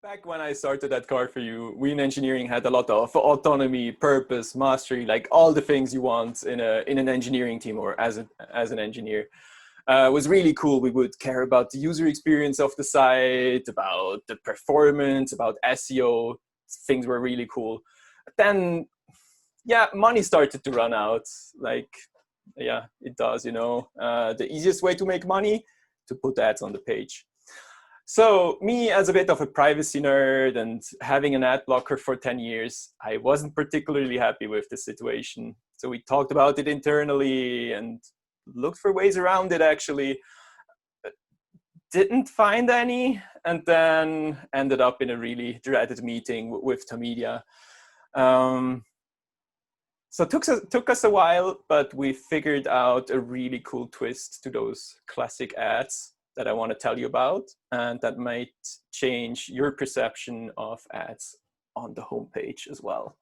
Back when I started at Car for You, we in engineering had a lot of autonomy, purpose, mastery, like all the things you want in an engineering team or as an engineer. It was really cool. We would care about the user experience of the site, about the performance, about SEO. Things were really cool. But then, yeah, money started to run out. Like, yeah, it does, you know. The easiest way to make money, to put ads on the page. So me, as a bit of a privacy nerd and having an ad blocker for 10 years, I wasn't particularly happy with the situation. So we talked about it internally and looked for ways around it, actually. Didn't find any, and then ended up in a really dreaded meeting with Tamedia. So it took us a while, but we figured out a really cool twist to those classic ads that I want to tell you about, and that might change your perception of ads on the homepage as well.